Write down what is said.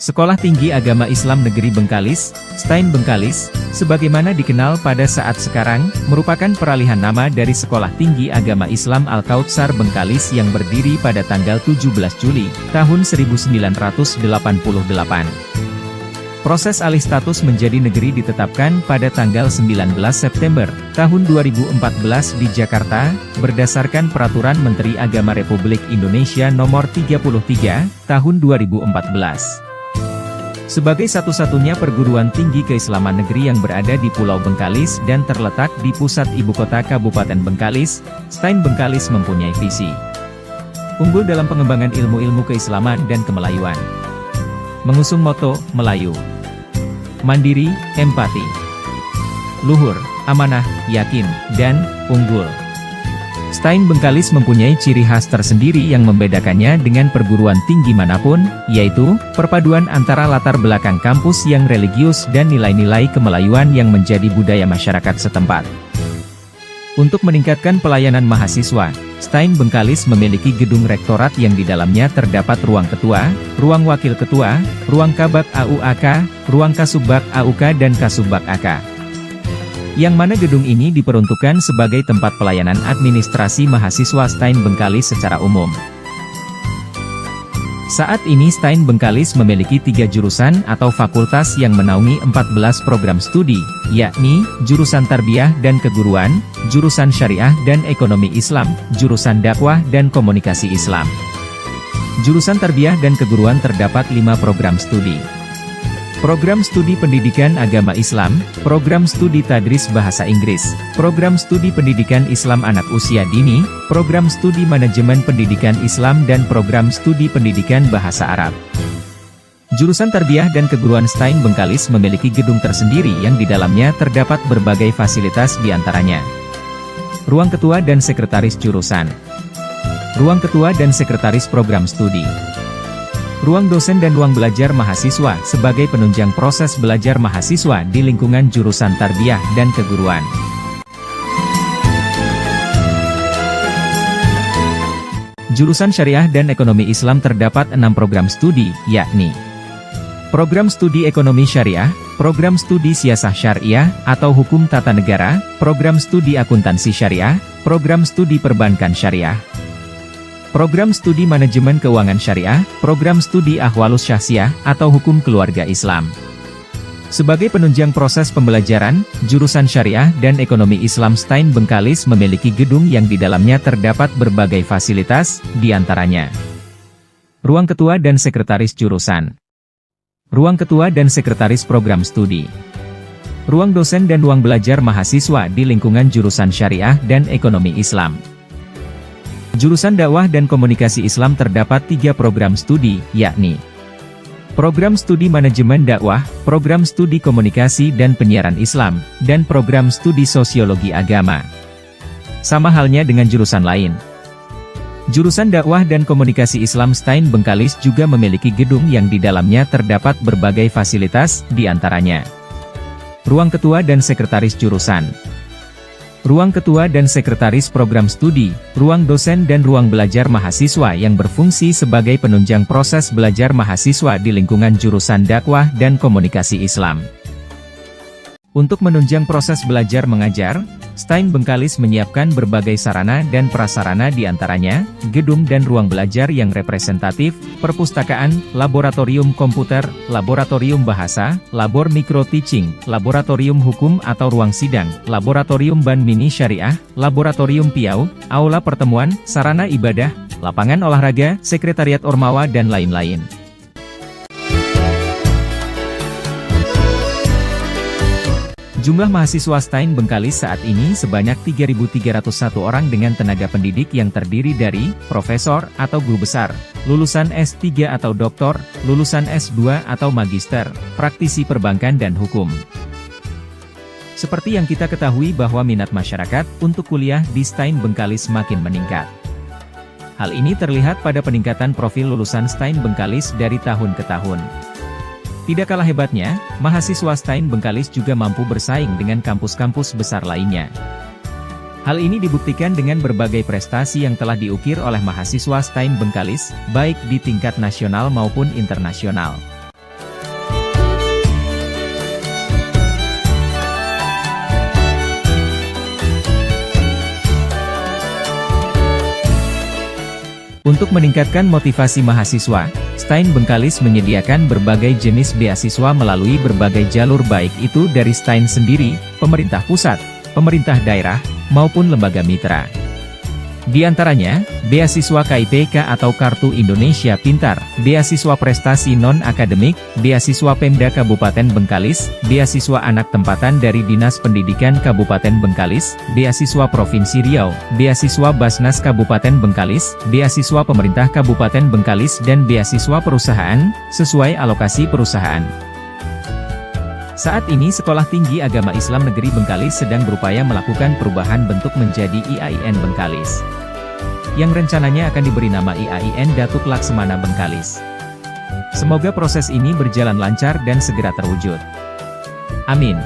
Sekolah Tinggi Agama Islam Negeri Bengkalis, STAIN Bengkalis, sebagaimana dikenal pada saat sekarang, merupakan peralihan nama dari Sekolah Tinggi Agama Islam Al-Kautsar Bengkalis yang berdiri pada tanggal 17 Juli, tahun 1988. Proses alih status menjadi negeri ditetapkan pada tanggal 19 September, tahun 2014 di Jakarta, berdasarkan Peraturan Menteri Agama Republik Indonesia Nomor 33, Tahun 2014. Sebagai satu-satunya perguruan tinggi keislaman negeri yang berada di Pulau Bengkalis dan terletak di pusat ibu kota Kabupaten Bengkalis, STAIN Bengkalis mempunyai visi unggul dalam pengembangan ilmu-ilmu keislaman dan kemelayuan. Mengusung moto, Melayu mandiri, empati, luhur, amanah, yakin, dan unggul. STAIN Bengkalis mempunyai ciri khas tersendiri yang membedakannya dengan perguruan tinggi manapun, yaitu perpaduan antara latar belakang kampus yang religius dan nilai-nilai kemelayuan yang menjadi budaya masyarakat setempat. Untuk meningkatkan pelayanan mahasiswa, STAIN Bengkalis memiliki gedung rektorat yang di dalamnya terdapat ruang ketua, ruang wakil ketua, ruang kabak AUAK, ruang kasubbak AUK dan kasubbak AK. Yang mana gedung ini diperuntukkan sebagai tempat pelayanan administrasi mahasiswa STAIN Bengkalis secara umum. Saat ini STAIN Bengkalis memiliki 3 jurusan atau fakultas yang menaungi 14 program studi, yakni, jurusan Tarbiyah dan Keguruan, jurusan Syariah dan Ekonomi Islam, jurusan Dakwah dan Komunikasi Islam. Jurusan Tarbiyah dan Keguruan terdapat 5 program studi. Program Studi Pendidikan Agama Islam, Program Studi Tadris Bahasa Inggris, Program Studi Pendidikan Islam Anak Usia Dini, Program Studi Manajemen Pendidikan Islam dan Program Studi Pendidikan Bahasa Arab. Jurusan Tarbiyah dan Keguruan STAIN Bengkalis memiliki gedung tersendiri yang di dalamnya terdapat berbagai fasilitas diantaranya ruang ketua dan sekretaris jurusan, ruang ketua dan sekretaris program studi, ruang dosen dan ruang belajar mahasiswa sebagai penunjang proses belajar mahasiswa di lingkungan jurusan Tarbiyah dan Keguruan. Jurusan Syariah dan Ekonomi Islam terdapat 6 program studi, yakni Program Studi Ekonomi Syariah, Program Studi Siasah Syariah atau Hukum Tata Negara, Program Studi Akuntansi Syariah, Program Studi Perbankan Syariah, Program Studi Manajemen Keuangan Syariah, Program Studi Ahwalus Syahsiah atau Hukum Keluarga Islam. Sebagai penunjang proses pembelajaran, jurusan Syariah dan Ekonomi Islam STAIN Bengkalis memiliki gedung yang di dalamnya terdapat berbagai fasilitas, diantaranya ruang ketua dan sekretaris jurusan, ruang ketua dan sekretaris program studi, ruang dosen dan ruang belajar mahasiswa di lingkungan jurusan Syariah dan Ekonomi Islam. Jurusan Dakwah dan Komunikasi Islam terdapat 3 program studi, yakni Program Studi Manajemen Dakwah, Program Studi Komunikasi dan Penyiaran Islam, dan Program Studi Sosiologi Agama. Sama halnya dengan jurusan lain. Jurusan Dakwah dan Komunikasi Islam STAIN Bengkalis juga memiliki gedung yang di dalamnya terdapat berbagai fasilitas, diantaranya ruang ketua dan sekretaris jurusan, ruang ketua dan sekretaris program studi, ruang dosen dan ruang belajar mahasiswa yang berfungsi sebagai penunjang proses belajar mahasiswa di lingkungan jurusan Dakwah dan Komunikasi Islam. Untuk menunjang proses belajar mengajar, STAIN Bengkalis menyiapkan berbagai sarana dan prasarana diantaranya, gedung dan ruang belajar yang representatif, perpustakaan, laboratorium komputer, laboratorium bahasa, labor micro teaching, laboratorium hukum atau ruang sidang, laboratorium ban mini syariah, laboratorium piau, aula pertemuan, sarana ibadah, lapangan olahraga, sekretariat ormawa dan lain-lain. Jumlah mahasiswa STAIN Bengkalis saat ini sebanyak 3.301 orang dengan tenaga pendidik yang terdiri dari profesor atau guru besar, lulusan S3 atau doktor, lulusan S2 atau magister, praktisi perbankan dan hukum. Seperti yang kita ketahui bahwa minat masyarakat untuk kuliah di STAIN Bengkalis makin meningkat. Hal ini terlihat pada peningkatan profil lulusan STAIN Bengkalis dari tahun ke tahun. Tidak kalah hebatnya, mahasiswa STAIN Bengkalis juga mampu bersaing dengan kampus-kampus besar lainnya. Hal ini dibuktikan dengan berbagai prestasi yang telah diukir oleh mahasiswa STAIN Bengkalis, baik di tingkat nasional maupun internasional. Untuk meningkatkan motivasi mahasiswa, STAIN Bengkalis menyediakan berbagai jenis beasiswa melalui berbagai jalur baik itu dari STAIN sendiri, pemerintah pusat, pemerintah daerah, maupun lembaga mitra. Di antaranya, beasiswa KIPK atau Kartu Indonesia Pintar, beasiswa prestasi non-akademik, beasiswa Pemda Kabupaten Bengkalis, beasiswa anak tempatan dari Dinas Pendidikan Kabupaten Bengkalis, beasiswa Provinsi Riau, beasiswa Basnas Kabupaten Bengkalis, beasiswa pemerintah Kabupaten Bengkalis dan beasiswa perusahaan, sesuai alokasi perusahaan. Saat ini Sekolah Tinggi Agama Islam Negeri Bengkalis sedang berupaya melakukan perubahan bentuk menjadi IAIN Bengkalis, yang rencananya akan diberi nama IAIN Datuk Laksmana Bengkalis. Semoga proses ini berjalan lancar dan segera terwujud. Amin.